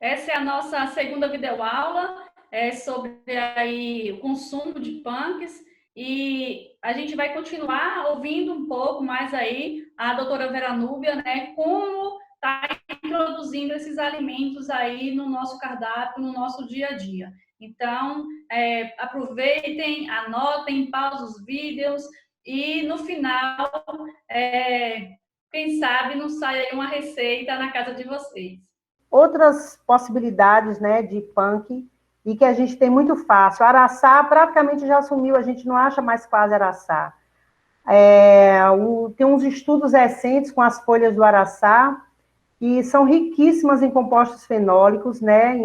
Essa é a nossa segunda videoaula sobre aí o consumo de punks e a gente vai continuar ouvindo um pouco mais aí a doutora Vera Núbia, né, como está introduzindo esses alimentos aí no nosso cardápio, no nosso dia a dia. Então, aproveitem, anotem, pausem os vídeos e no final, quem sabe não sai aí uma receita na casa de vocês. Outras possibilidades, né, de punk, e que a gente tem muito fácil. Araçá praticamente já sumiu, a gente não acha mais quase araçá. Tem uns estudos recentes com as folhas do araçá, que são riquíssimas em compostos fenólicos, né,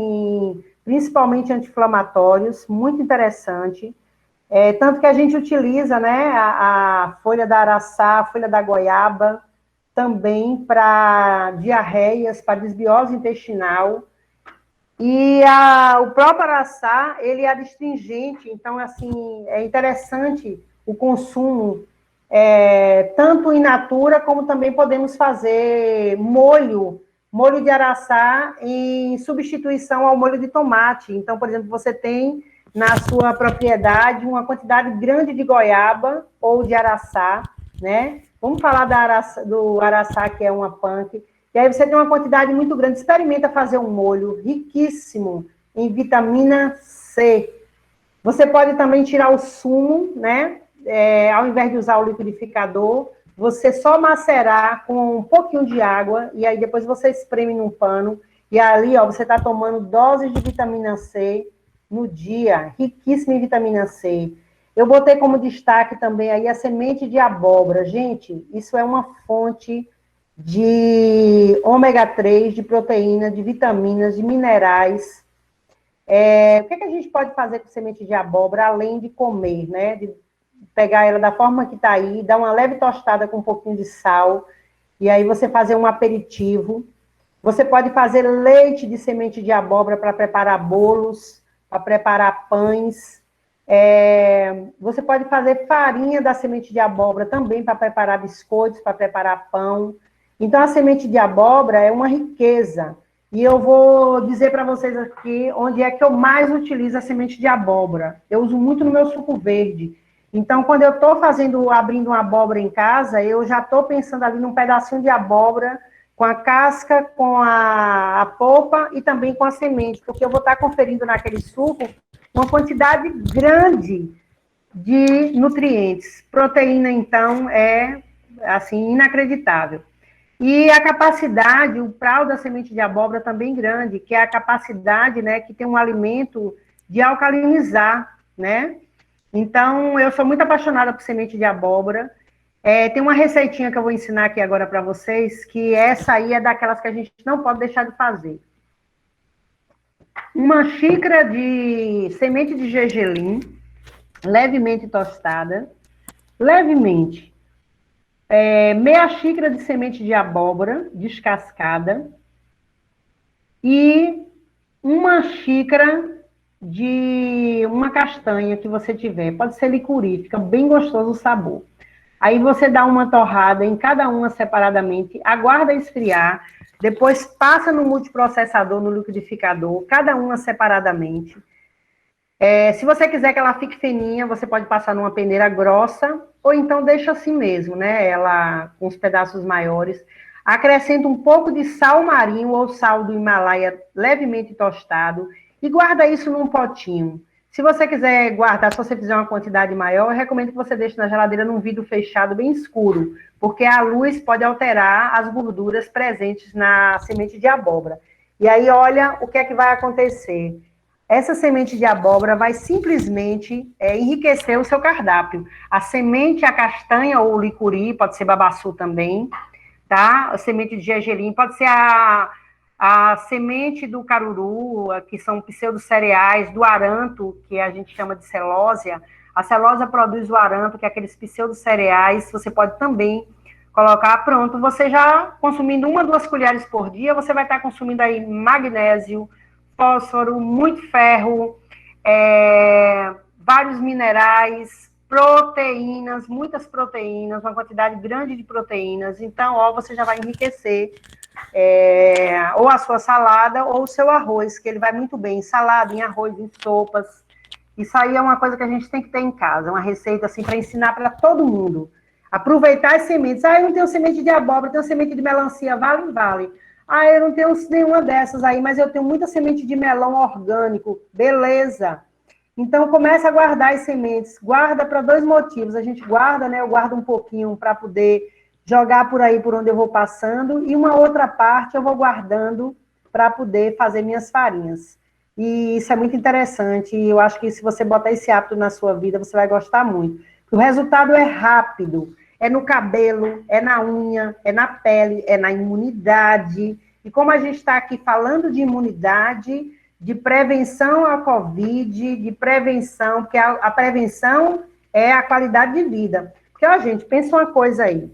principalmente anti-inflamatórios, muito interessante. Tanto que a gente utiliza, né, a folha da araçá, a folha da goiaba, também para diarreias, para desbiose intestinal. E o próprio araçá, ele é adstringente, então, assim, é interessante o consumo, tanto in natura, como também podemos fazer molho de araçá em substituição ao molho de tomate. Então, por exemplo, você tem na sua propriedade uma quantidade grande de goiaba ou de araçá, né? Vamos falar do araçá, que é uma punk. E aí você tem uma quantidade muito grande. Experimenta fazer um molho riquíssimo em vitamina C. Você pode também tirar o sumo, né? Ao invés de usar o liquidificador, você só macerar com um pouquinho de água e aí depois você espreme num pano e ali, ó, você está tomando doses de vitamina C no dia, riquíssima em vitamina C. Eu botei como destaque também aí a semente de abóbora. Gente, isso é uma fonte de ômega 3, de proteína, de vitaminas, de minerais. O que a gente pode fazer com semente de abóbora, além de comer, né? De pegar ela da forma que está aí, dar uma leve tostada com um pouquinho de sal, e aí você fazer um aperitivo. Você pode fazer leite de semente de abóbora para preparar bolos, para preparar pães. Você pode fazer farinha da semente de abóbora também para preparar biscoitos, para preparar pão. Então, a semente de abóbora é uma riqueza. E eu vou dizer para vocês aqui onde é que eu mais utilizo a semente de abóbora. Eu uso muito no meu suco verde. Então, quando eu estou abrindo uma abóbora em casa, eu já estou pensando ali num pedacinho de abóbora com a casca, com a polpa e também com a semente, porque eu vou estar conferindo naquele suco uma quantidade grande de nutrientes. Proteína, então, é, assim, inacreditável. E a capacidade, o prau da semente de abóbora também grande, que é a capacidade, né, que tem um alimento de alcalinizar, né? Então, eu sou muito apaixonada por semente de abóbora. Tem uma receitinha que eu vou ensinar aqui agora para vocês, que essa aí é daquelas que a gente não pode deixar de fazer. Uma xícara de semente de gergelim, levemente tostada, levemente. Meia xícara de semente de abóbora, descascada, e uma xícara de uma castanha que você tiver. Pode ser licuri, fica bem gostoso o sabor. Aí você dá uma torrada em cada uma separadamente, aguarda esfriar, depois passa no multiprocessador, no liquidificador, cada uma separadamente. Se você quiser que ela fique fininha, você pode passar numa peneira grossa, ou então deixa assim mesmo, né? Ela com os pedaços maiores. Acrescenta um pouco de sal marinho ou sal do Himalaia levemente tostado e guarda isso num potinho. Se você quiser guardar, se você fizer uma quantidade maior, eu recomendo que você deixe na geladeira num vidro fechado bem escuro, porque a luz pode alterar as gorduras presentes na semente de abóbora. E aí, olha o que é que vai acontecer. Essa semente de abóbora vai simplesmente enriquecer o seu cardápio. A semente, a castanha ou o licuri, pode ser babaçu também, tá? A semente de gergelim, pode ser a semente do caruru, que são pseudocereais, do aranto, que a gente chama de celósia. A celósia produz o aranto, que é aqueles pseudocereais, você pode também colocar. Pronto, você já consumindo 1, 2 colheres por dia, você vai estar consumindo aí magnésio, fósforo, muito ferro, vários minerais, muitas proteínas, uma quantidade grande de proteínas. Então, ó, você já vai enriquecer ou a sua salada ou o seu arroz, que ele vai muito bem em salada, em arroz, em sopas. Isso aí é uma coisa que a gente tem que ter em casa, uma receita assim para ensinar para todo mundo. Aproveitar as sementes. Ah, eu não tenho semente de abóbora, eu tenho semente de melancia, vale, vale. Ah, eu não tenho nenhuma dessas aí, mas eu tenho muita semente de melão orgânico. Beleza. Então, comece a guardar as sementes. Guarda para 2 motivos. A gente guarda, né? Eu guardo um pouquinho para poder jogar por aí, por onde eu vou passando, e uma outra parte eu vou guardando para poder fazer minhas farinhas. E isso é muito interessante, e eu acho que se você botar esse hábito na sua vida, você vai gostar muito. O resultado é rápido, é no cabelo, é na unha, é na pele, é na imunidade. E como a gente está aqui falando de imunidade, de prevenção à Covid, de prevenção, porque a prevenção é a qualidade de vida. Porque, ó, gente, pensa uma coisa aí.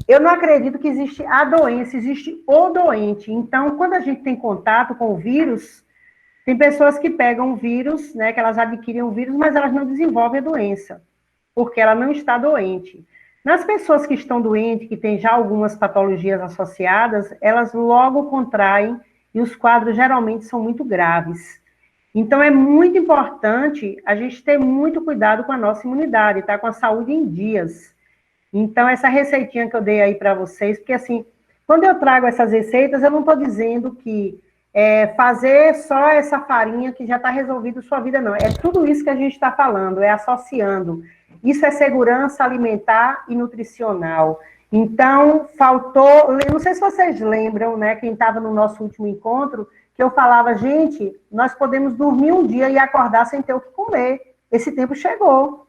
Eu não acredito que existe a doença, existe o doente. Então, quando a gente tem contato com o vírus, tem pessoas que pegam o vírus, né, que elas adquirem o vírus, mas elas não desenvolvem a doença, porque ela não está doente. Nas pessoas que estão doentes, que têm já algumas patologias associadas, elas logo contraem e os quadros geralmente são muito graves. Então, é muito importante a gente ter muito cuidado com a nossa imunidade, tá? Com a saúde em dias. Então, essa receitinha que eu dei aí para vocês, porque assim, quando eu trago essas receitas, eu não estou dizendo que fazer só essa farinha que já está resolvido sua vida, não. É tudo isso que a gente está falando, é associando. Isso é segurança alimentar e nutricional. Então, faltou, não sei se vocês lembram, né, quem estava no nosso último encontro, que eu falava, gente, nós podemos dormir um dia e acordar sem ter o que comer. Esse tempo chegou.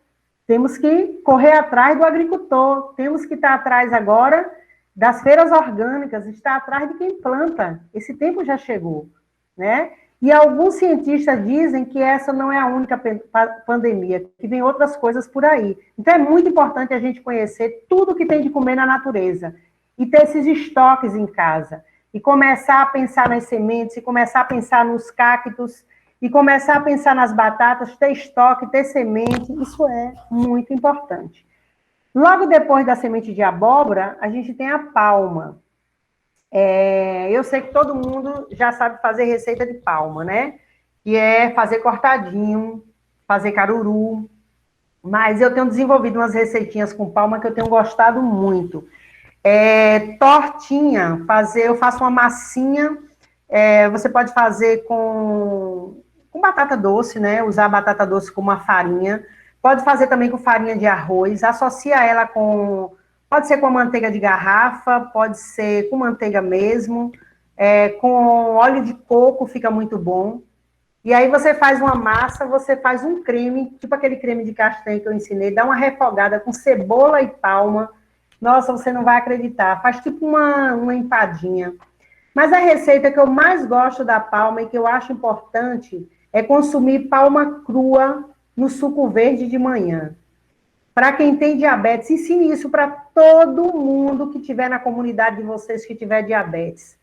Temos que correr atrás do agricultor, temos que estar atrás agora das feiras orgânicas, estar atrás de quem planta. Esse tempo já chegou, né? E alguns cientistas dizem que essa não é a única pandemia, que vem outras coisas por aí. Então é muito importante a gente conhecer tudo que tem de comer na natureza e ter esses estoques em casa. E começar a pensar nas sementes, e começar a pensar nos cactos, e começar a pensar nas batatas, ter estoque, ter semente, isso é muito importante. Logo depois da semente de abóbora, a gente tem a palma. Eu sei que todo mundo já sabe fazer receita de palma, né? Que é fazer cortadinho, fazer caruru, mas eu tenho desenvolvido umas receitinhas com palma que eu tenho gostado muito. Tortinha, eu faço uma massinha, você pode fazer com batata doce, né? Usar a batata doce como uma farinha. Pode fazer também com farinha de arroz. Associa ela com... Pode ser com manteiga de garrafa, pode ser com manteiga mesmo. Com óleo de coco fica muito bom. E aí você faz uma massa, você faz um creme, tipo aquele creme de castanha que eu ensinei, dá uma refogada com cebola e palma. Nossa, você não vai acreditar. Faz tipo uma empadinha. Mas a receita que eu mais gosto da palma e que eu acho importante é consumir palma crua no suco verde de manhã. Para quem tem diabetes, ensine isso para todo mundo que tiver na comunidade de vocês que tiver diabetes.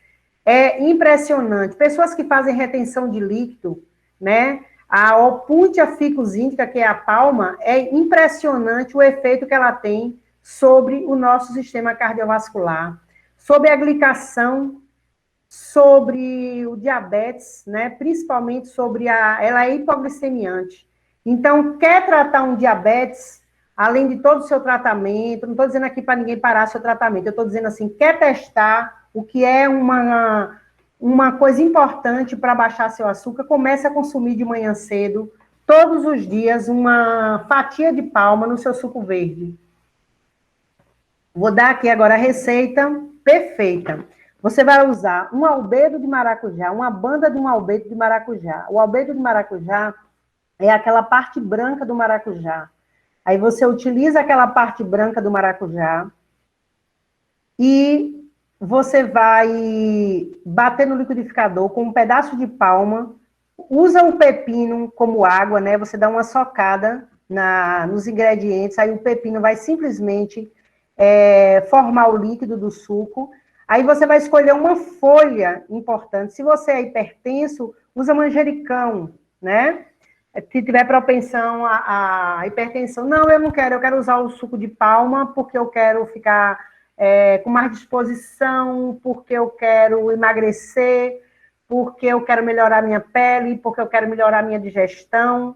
É impressionante. Pessoas que fazem retenção de líquido, né? A Opuntia ficus indica, que é a palma, é impressionante o efeito que ela tem sobre o nosso sistema cardiovascular, sobre a glicação, sobre o diabetes, né? Principalmente sobre ela é hipoglicemiante. Então, quer tratar um diabetes, além de todo o seu tratamento, não estou dizendo aqui para ninguém parar seu tratamento, eu estou dizendo assim, quer testar o que é uma coisa importante para baixar seu açúcar, comece a consumir de manhã cedo, todos os dias, uma fatia de palma no seu suco verde. Vou dar aqui agora a receita perfeita. Você vai usar um albedo de maracujá, uma banda de um albedo de maracujá. O albedo de maracujá é aquela parte branca do maracujá. Aí você utiliza aquela parte branca do maracujá e você vai bater no liquidificador com um pedaço de palma, usa o pepino como água, né? Você dá uma socada nos ingredientes, aí o pepino vai simplesmente formar o líquido do suco. Aí você vai escolher uma folha importante. Se você é hipertenso, usa manjericão, né? Se tiver propensão à hipertensão, não, eu não quero, eu quero usar o suco de palma, porque eu quero ficar com mais disposição, porque eu quero emagrecer, porque eu quero melhorar minha pele, porque eu quero melhorar minha digestão.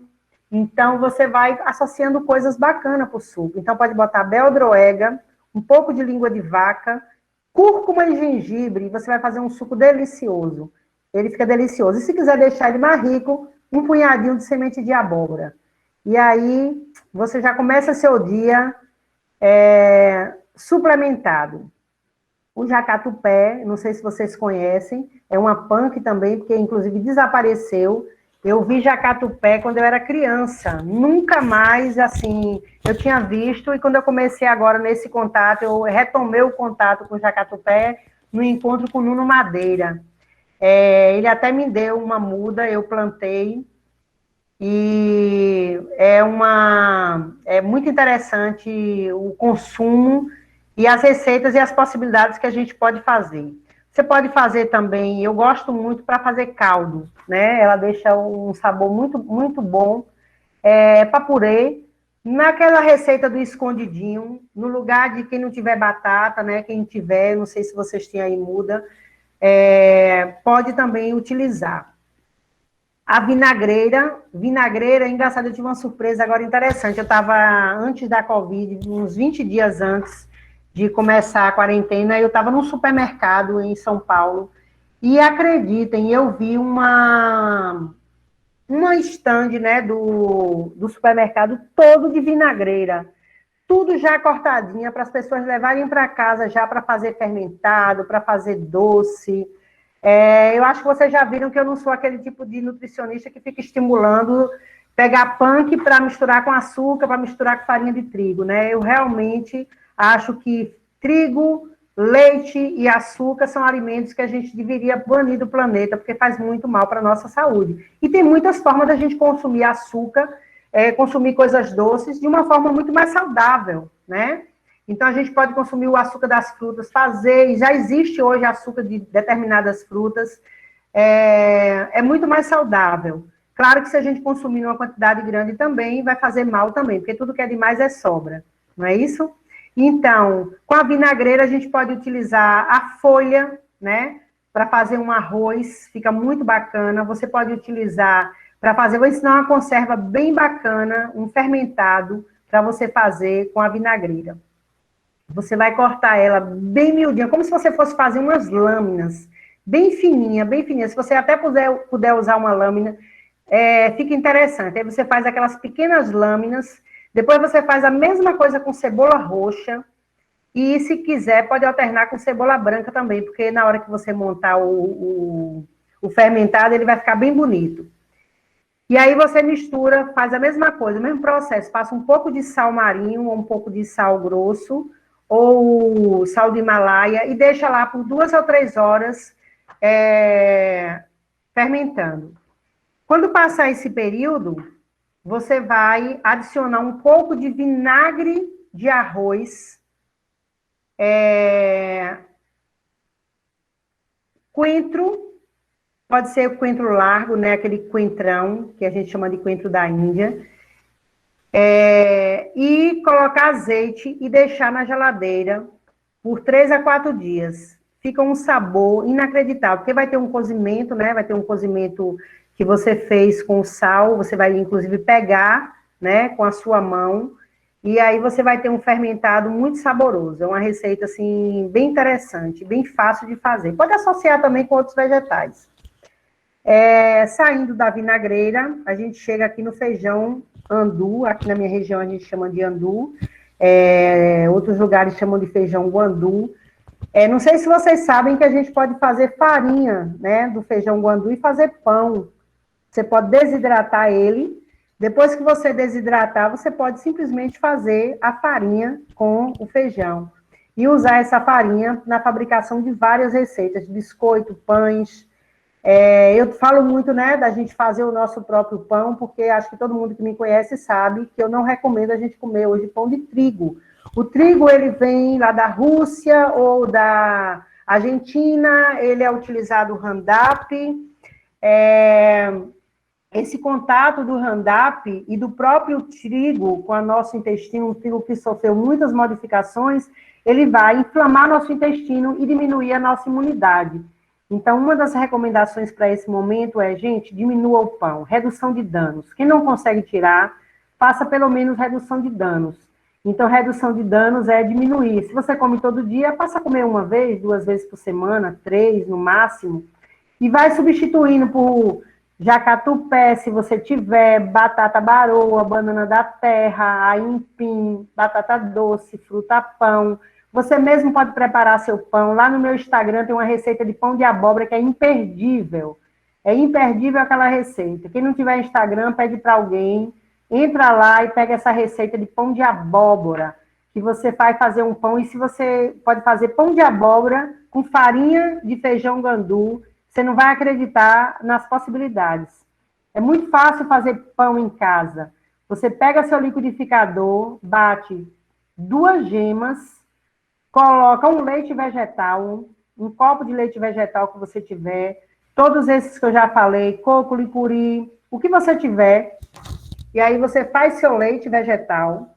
Então, você vai associando coisas bacanas para o suco. Então, pode botar beldroega, um pouco de língua de vaca, cúrcuma e gengibre, e você vai fazer um suco delicioso. Ele fica delicioso. E se quiser deixar ele mais rico, um punhadinho de semente de abóbora. E aí, você já começa seu dia suplementado. O jacatupé, não sei se vocês conhecem, é uma punk também, porque inclusive desapareceu. Eu vi jacatupé quando eu era criança, nunca mais, assim, eu tinha visto, e quando eu comecei agora nesse contato, eu retomei o contato com o jacatupé no encontro com o Nuno Madeira. Ele até me deu uma muda, eu plantei, e é muito interessante o consumo e as receitas e as possibilidades que a gente pode fazer. Você pode fazer também, eu gosto muito para fazer caldo, né? Ela deixa um sabor muito, muito bom para purê. Naquela receita do escondidinho, no lugar de quem não tiver batata, né? Quem tiver, não sei se vocês têm aí muda, pode também utilizar. A vinagreira, engraçado, eu tive uma surpresa agora interessante. Eu estava, antes da Covid, uns 20 dias antes de começar a quarentena, eu estava num supermercado em São Paulo, e acreditem, eu vi uma estande, né, do supermercado todo de vinagreira, tudo já cortadinha para as pessoas levarem para casa já para fazer fermentado, para fazer doce. Eu acho que vocês já viram que eu não sou aquele tipo de nutricionista que fica estimulando pegar punk para misturar com açúcar, para misturar com farinha de trigo, né? Eu realmente acho que trigo, leite e açúcar são alimentos que a gente deveria banir do planeta, porque faz muito mal para a nossa saúde. E tem muitas formas da gente consumir açúcar, consumir coisas doces de uma forma muito mais saudável, né? Então, a gente pode consumir o açúcar das frutas, fazer, e já existe hoje açúcar de determinadas frutas, é muito mais saudável. Claro que se a gente consumir uma quantidade grande também, vai fazer mal também, porque tudo que é demais é sobra, não é isso? Então, com a vinagreira, a gente pode utilizar a folha, né, para fazer um arroz, fica muito bacana. Você pode utilizar para fazer, vou ensinar uma conserva bem bacana, um fermentado, para você fazer com a vinagreira. Você vai cortar ela bem miudinha, como se você fosse fazer umas lâminas, bem fininha, bem fininha. Se você até puder usar uma lâmina, fica interessante. Aí você faz aquelas pequenas lâminas, depois você faz a mesma coisa com cebola roxa, e se quiser, pode alternar com cebola branca também, porque na hora que você montar o fermentado, ele vai ficar bem bonito. E aí você mistura, faz a mesma coisa, o mesmo processo, passa um pouco de sal marinho, ou um pouco de sal grosso, ou sal de Himalaia, e deixa lá por 2 ou 3 horas fermentando. Quando passar esse período, você vai adicionar um pouco de vinagre de arroz, coentro, pode ser o coentro largo, né, aquele coentrão, que a gente chama de coentro da Índia, e colocar azeite e deixar na geladeira por 3 a 4 dias. Fica um sabor inacreditável, porque vai ter um cozimento, né? Vai ter um cozimento que você fez com sal, você vai inclusive pegar, né, com a sua mão, e aí você vai ter um fermentado muito saboroso. É uma receita, assim, bem interessante, bem fácil de fazer. Pode associar também com outros vegetais. Saindo da vinagreira, a gente chega aqui no feijão andu, aqui na minha região a gente chama de andu, outros lugares chamam de feijão guandu. Não sei se vocês sabem que a gente pode fazer farinha, né, do feijão guandu e fazer pão. Você pode desidratar ele, depois que você desidratar, você pode simplesmente fazer a farinha com o feijão e usar essa farinha na fabricação de várias receitas, de biscoito, pães. Eu falo muito, né, da gente fazer o nosso próprio pão, porque acho que todo mundo que me conhece sabe que eu não recomendo a gente comer hoje pão de trigo. O trigo, ele vem lá da Rússia ou da Argentina, ele é utilizado o Roundup. Esse contato do Roundup e do próprio trigo com o nosso intestino, um trigo que sofreu muitas modificações, ele vai inflamar nosso intestino e diminuir a nossa imunidade. Então, uma das recomendações para esse momento é, gente, diminua o pão, redução de danos. Quem não consegue tirar, faça pelo menos redução de danos. Então, redução de danos é diminuir. Se você come todo dia, passa a comer uma vez, 2 vezes por semana, 3 no máximo, e vai substituindo por jacatupé, se você tiver, batata baroa, banana da terra, aipim, batata doce, fruta-pão. Você mesmo pode preparar seu pão. Lá no meu Instagram tem uma receita de pão de abóbora que é imperdível. É imperdível aquela receita. Quem não tiver Instagram, pede para alguém, entra lá e pega essa receita de pão de abóbora, que você vai fazer um pão, e se você pode fazer pão de abóbora com farinha de feijão gandu, você não vai acreditar nas possibilidades. É muito fácil fazer pão em casa. Você pega seu liquidificador, bate 2 gemas, coloca um leite vegetal, um copo de leite vegetal que você tiver, todos esses que eu já falei, coco, licuri, o que você tiver, e aí você faz seu leite vegetal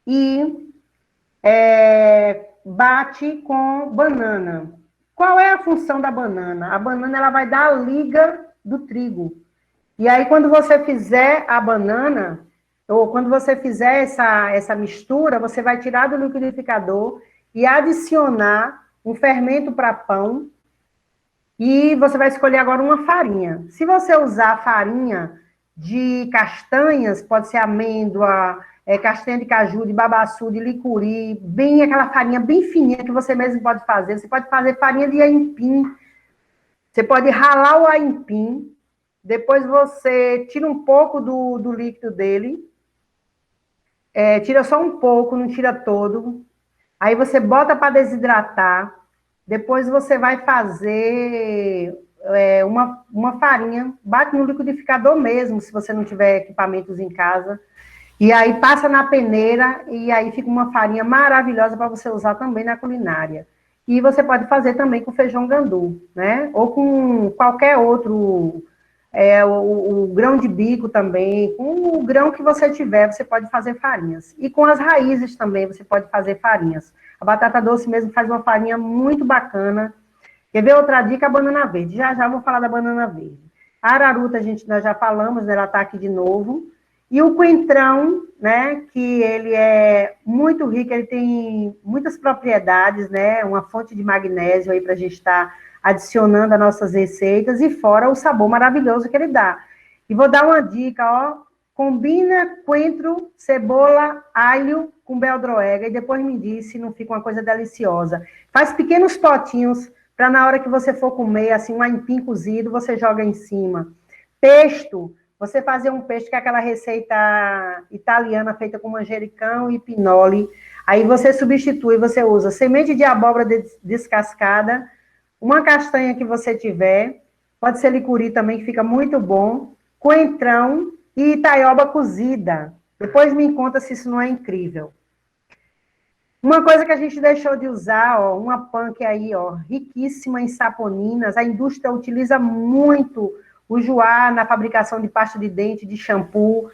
e bate com banana. Qual é a função da banana? A banana ela vai dar a liga do trigo. E aí, quando você fizer a banana, ou quando você fizer essa mistura, você vai tirar do liquidificador e adicionar um fermento para pão. E você vai escolher agora uma farinha. Se você usar farinha de castanhas, pode ser amêndoa, castanha de caju, de babaçu, de licuri, bem aquela farinha bem fininha que você mesmo pode fazer. Você pode fazer farinha de aipim. Você pode ralar o aipim, depois você tira um pouco do líquido dele, tira só um pouco, não tira todo. Aí você bota para desidratar. Depois você vai fazer uma farinha, bate no liquidificador mesmo, se você não tiver equipamentos em casa. E aí passa na peneira e aí fica uma farinha maravilhosa para você usar também na culinária. E você pode fazer também com feijão gandu, né? Ou com qualquer outro, o grão de bico também, com o grão que você tiver, você pode fazer farinhas. E com as raízes também você pode fazer farinhas. A batata doce mesmo faz uma farinha muito bacana. Quer ver outra dica? A banana verde. Já já vou falar da banana verde. A araruta, nós já falamos, né? Ela está aqui de novo. E o coentrão, né, que ele é muito rico, ele tem muitas propriedades, né, uma fonte de magnésio aí para a gente estar adicionando às nossas receitas, e fora o sabor maravilhoso que ele dá. E vou dar uma dica, ó, combina coentro, cebola, alho com beldroega, e depois me diz se não fica uma coisa deliciosa. Faz pequenos potinhos, para na hora que você for comer, assim, um aipim cozido, você joga em cima. Pesto, você fazer um pesto, que é aquela receita italiana feita com manjericão e pinole. Aí você substitui, você usa semente de abóbora descascada, uma castanha que você tiver, pode ser licuri também, que fica muito bom, coentrão e itaioba cozida. Depois me conta se isso não é incrível. Uma coisa que a gente deixou de usar, ó, uma punk aí, ó, riquíssima em saponinas. A indústria utiliza muito o joá na fabricação de pasta de dente, de shampoo,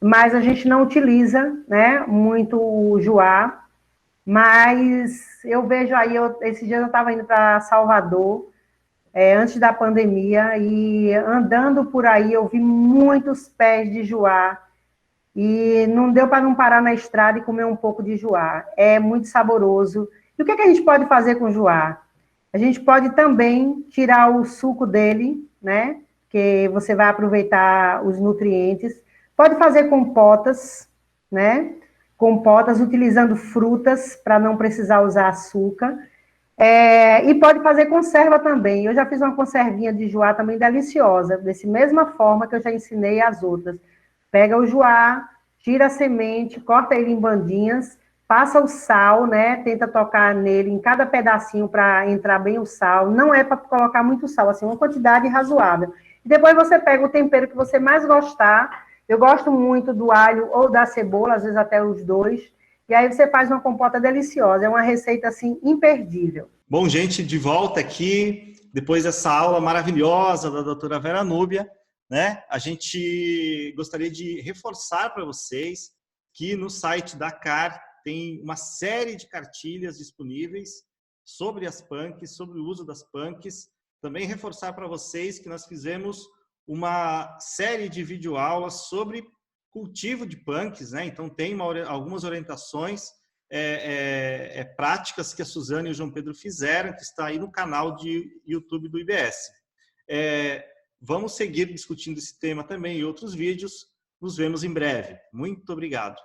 mas a gente não utiliza, né, muito o joá. Mas eu vejo aí, esse dia eu estava indo para Salvador, antes da pandemia, e andando por aí eu vi muitos pés de joá, e não deu para não parar na estrada e comer um pouco de joá. É muito saboroso. E o que a gente pode fazer com o joá? A gente pode também tirar o suco dele, né? Que você vai aproveitar os nutrientes. Pode fazer compotas, né? Compotas utilizando frutas para não precisar usar açúcar. E pode fazer conserva também. Eu já fiz uma conservinha de joá também deliciosa, dessa mesma forma que eu já ensinei as outras. Pega o joá, tira a semente, corta ele em bandinhas, passa o sal, né? Tenta tocar nele em cada pedacinho para entrar bem o sal. Não é para colocar muito sal, assim, uma quantidade razoável. E depois você pega o tempero que você mais gostar. Eu gosto muito do alho ou da cebola, às vezes até os dois. E aí você faz uma compota deliciosa. É uma receita, assim, imperdível. Bom, gente, de volta aqui, depois dessa aula maravilhosa da doutora Vera Núbia, né? A gente gostaria de reforçar para vocês que no site da CAR Tem uma série de cartilhas disponíveis sobre as punks, sobre o uso das punks. Também reforçar para vocês que nós fizemos uma série de videoaulas sobre cultivo de punks, né? Então tem algumas orientações práticas que a Suzane e o João Pedro fizeram, que está aí no canal de YouTube do IBS. Vamos seguir discutindo esse tema também em outros vídeos. Nos vemos em breve. Muito obrigado.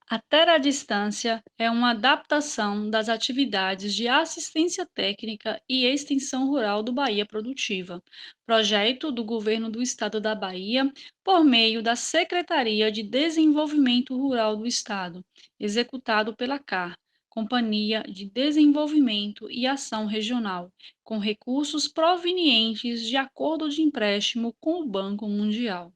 A Terra à Distância é uma adaptação das atividades de assistência técnica e extensão rural do Bahia Produtiva, projeto do Governo do Estado da Bahia por meio da Secretaria de Desenvolvimento Rural do Estado, executado pela CAR, Companhia de Desenvolvimento e Ação Regional, com recursos provenientes de acordo de empréstimo com o Banco Mundial.